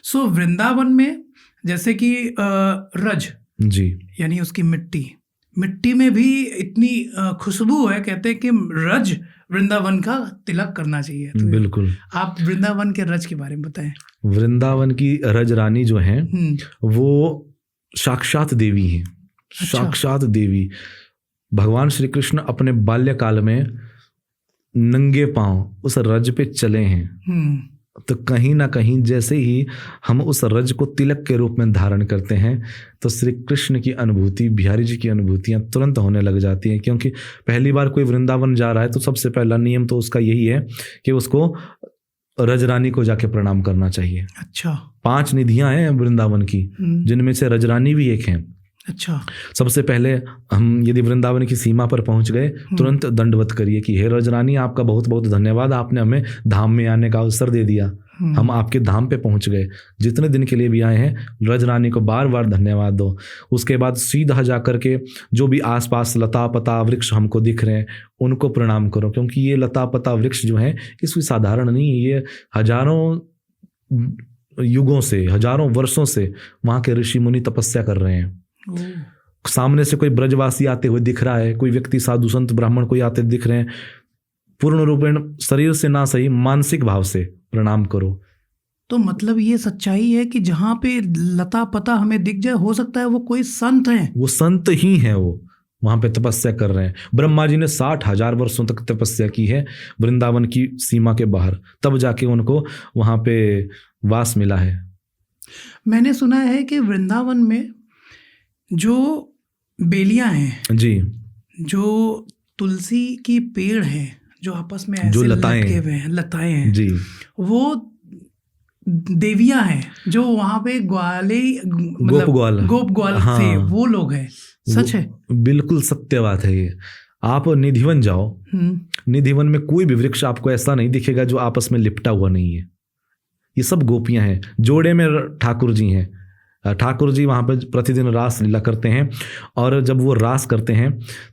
सो वृंदावन में जैसे कि रज जी यानी उसकी मिट्टी में भी इतनी खुशबू है, कहते हैं कि रज वृंदावन का तिलक करना चाहिए। तो बिल्कुल, आप वृंदावन के रज के बारे में बताएं। वृंदावन की रज रानी जो हैं वो साक्षात देवी हैं। साक्षात देवी। भगवान श्री कृष्ण अपने बाल्यकाल में नंगे पांव उस रज पे चले हैं। तो कहीं ना कहीं जैसे ही हम उस रज को तिलक के रूप में धारण करते हैं तो श्री कृष्ण की अनुभूति, बिहारी जी की अनुभूतियां तुरंत होने लग जाती हैं। क्योंकि पहली बार कोई वृंदावन जा रहा है तो सबसे पहला नियम तो उसका यही है कि उसको रजरानी को जाके प्रणाम करना चाहिए। अच्छा। 5 निधियां हैं वृंदावन की, जिनमें से रजरानी भी एक है। अच्छा। सबसे पहले हम यदि वृंदावन की सीमा पर पहुंच गए, तुरंत दंडवत करिए कि हे रजरानी, आपका बहुत बहुत धन्यवाद, आपने हमें धाम में आने का अवसर दे दिया। हम आपके धाम पे पहुंच गए। जितने दिन के लिए भी आए हैं, रजरानी को बार बार धन्यवाद दो। उसके बाद सीधा जा करके जो भी आसपास लता पता वृक्ष हमको दिख रहे हैं उनको प्रणाम करो, क्योंकि ये लता पता वृक्ष जो है इसकी साधारण नहीं है। ये हजारों युगों से, हजारों वर्षों से वहाँ के ऋषि मुनि तपस्या कर रहे हैं। सामने से कोई ब्रजवासी आते हुए दिख रहा है, कोई व्यक्ति साधु संत ब्राह्मण कोई आते दिख रहे हैं, पूर्ण रूपेण शरीर से ना सही मानसिक भाव से प्रणाम करो। तो मतलब ये सच्चाई है कि जहाँ पे लता पता हमें दिख जाए, हो सकता है वो कोई संत हैं, वो संत ही हैं, वो वहां पे तपस्या कर रहे हैं। ब्रह्मा जी ने 60,000 वर्षों तक तपस्या की है वृंदावन की सीमा के बाहर, तब जाके उनको वहां पे वास मिला है। मैंने सुना है कि वृंदावन में जो बेलियां हैं जी, जो तुलसी की पेड़ हैं, जो आपस में ऐसे जो लताएं हैं जी, वो देवियां हैं जो वहां पे ग्वाले गोप ग्वाल हाँ, थे, वो लोग हैं। सच है? बिल्कुल सत्य बात है ये। आप निधिवन जाओ, निधिवन में कोई भी वृक्ष आपको ऐसा नहीं दिखेगा जो आपस में लिपटा हुआ नहीं है। ये सब गोपियां हैं। जोड़े में ठाकुर जी हैं। ठाकुर जी वहाँ पर प्रतिदिन रास लीला करते हैं, और जब वो रास करते हैं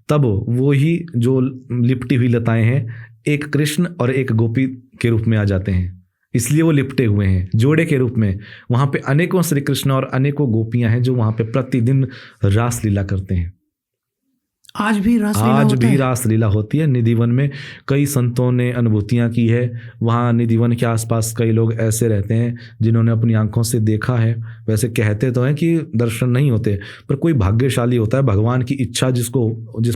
तब वो ही जो लिपटी हुई लताएं हैं एक कृष्ण और एक गोपी के रूप में आ जाते हैं, इसलिए वो लिपटे हुए हैं जोड़े के रूप में। वहाँ पे अनेकों श्री कृष्ण और अनेकों गोपियां हैं जो वहाँ पे प्रतिदिन रास लीला करते हैं। आज भी रास लीला होती है निधिवन में। कई संतों ने अनुभूतियां की है। वहाँ निधिवन के आसपास कई लोग ऐसे रहते हैं जिन्होंने अपनी आंखों से देखा है। वैसे कहते तो हैं कि दर्शन नहीं होते, पर कोई भाग्यशाली होता है, भगवान की इच्छा जिस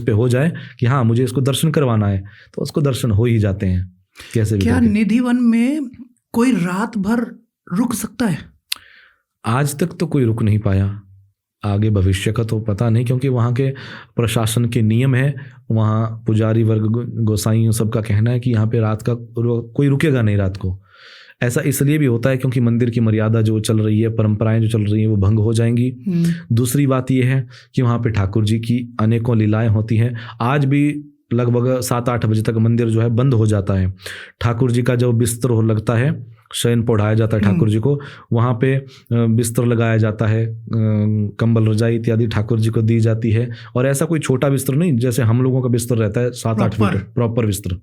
पे हो जाए कि हाँ मुझे इसको दर्शन करवाना है, तो उसको दर्शन हो ही जाते हैं। कैसे क्या निधिवन में कोई रात भर रुक सकता है? आज तक तो कोई रुक नहीं पाया, आगे भविष्य का तो पता नहीं, क्योंकि वहाँ के प्रशासन के नियम है। वहाँ पुजारी वर्ग, गोसाइयों सबका कहना है कि यहाँ पे रात का कोई रुकेगा नहीं रात को। ऐसा इसलिए भी होता है क्योंकि मंदिर की मर्यादा जो चल रही है, परंपराएं जो चल रही हैं, वो भंग हो जाएंगी। दूसरी बात यह है कि वहाँ पे ठाकुर जी की अनेकों लीलाएं होती हैं। आज भी लगभग 7-8 बजे तक मंदिर जो है बंद हो जाता है। ठाकुर जी का जो बिस्तर लगता है, शयन पढ़ाया जाता है ठाकुर जी को, वहाँ पे बिस्तर लगाया जाता है, कंबल रजाई इत्यादि ठाकुर जी को दी जाती है। और ऐसा कोई छोटा बिस्तर नहीं, जैसे हम लोगों का बिस्तर रहता है 7-8 फीट प्रॉपर बिस्तर,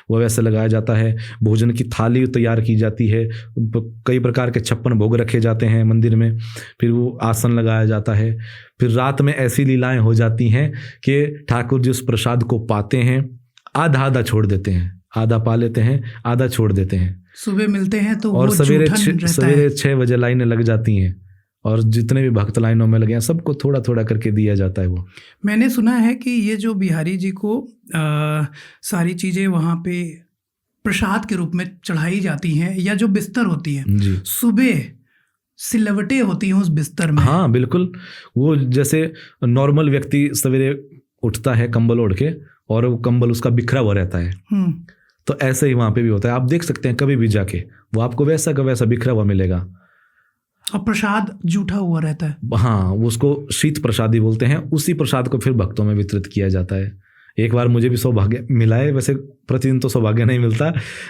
वो वैसे लगाया जाता है। भोजन की थाली तैयार की जाती है, कई प्रकार के 56 भोग रखे जाते हैं मंदिर में, फिर वो आसन लगाया जाता है। फिर रात में ऐसी लीलाएं हो जाती हैं कि ठाकुर जी उस प्रसाद को पाते हैं, आधा छोड़ देते हैं, आधा पा लेते हैं, आधा छोड़ देते हैं। सुबह मिलते हैं तो और सवेरे 6 बजे लाइनें लग जाती हैं, और जितने भी भक्त लाइनों में लगे हैं सबको थोड़ा थोड़ा करके दिया जाता है। वो मैंने सुना है कि ये जो बिहारी जी को सारी चीज़ें वहाँ पे प्रसाद के रूप में चढ़ाई जाती हैं, या जो बिस्तर होती है सुबह सिलवटें होती हैं उस बिस्तर में। हाँ बिल्कुल, वो जैसे नॉर्मल व्यक्ति सवेरे उठता है कंबल ओढ़ के, और वो कंबल उसका बिखरा हुआ रहता है, तो ऐसे ही वहाँ पे भी होता है। आप देख सकते हैं कभी भी जाके, वो आपको वैसा का वैसा बिखरा हुआ मिलेगा। और प्रसाद जूठा हुआ रहता है। हाँ, उसको शीत प्रसादी बोलते हैं। उसी प्रसाद को फिर भक्तों में वितरित किया जाता है। एक बार मुझे भी सौभाग्य मिला है, वैसे प्रतिदिन तो सौभाग्य नहीं मिलता,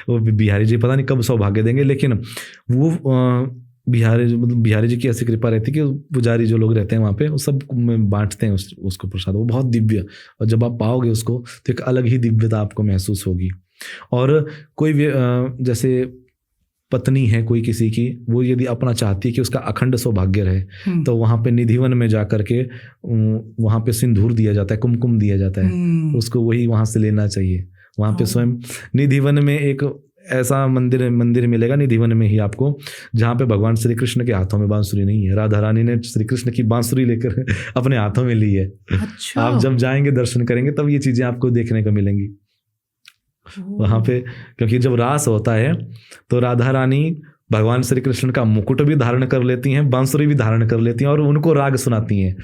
वो बिहारी जी पता नहीं कब सौभाग्य देंगे, लेकिन वो बिहारी जी की ऐसी कृपा रहती है कि पुजारी जो लोग रहते हैं वहाँ पे वो सब बांटते हैं उसको प्रसाद। वो बहुत दिव्य, और जब आप पाओगे उसको तो एक अलग ही दिव्यता आपको महसूस होगी। और कोई जैसे पत्नी है कोई किसी की, वो यदि अपना चाहती है कि उसका अखंड सौभाग्य रहे, तो वहाँ पे निधिवन में जा करके वहाँ पे सिंदूर दिया जाता है, कुमकुम दिया जाता है, उसको वही वहाँ से लेना चाहिए। वहाँ पे स्वयं निधिवन में एक ऐसा मंदिर मिलेगा निधिवन में ही आपको, जहाँ पे भगवान श्री कृष्ण के हाथों में बांसुरी नहीं है, राधा रानी ने श्री कृष्ण की बांसुरी लेकर अपने हाथों में ली है। अच्छा। आप जब जाएंगे दर्शन करेंगे तब ये चीजें आपको देखने को मिलेंगी वहाँ पे, क्योंकि जब रास होता है तो राधा रानी भगवान श्री कृष्ण का मुकुट भी धारण कर लेती हैं, बांसुरी भी धारण कर लेती हैं और उनको राग सुनाती हैं।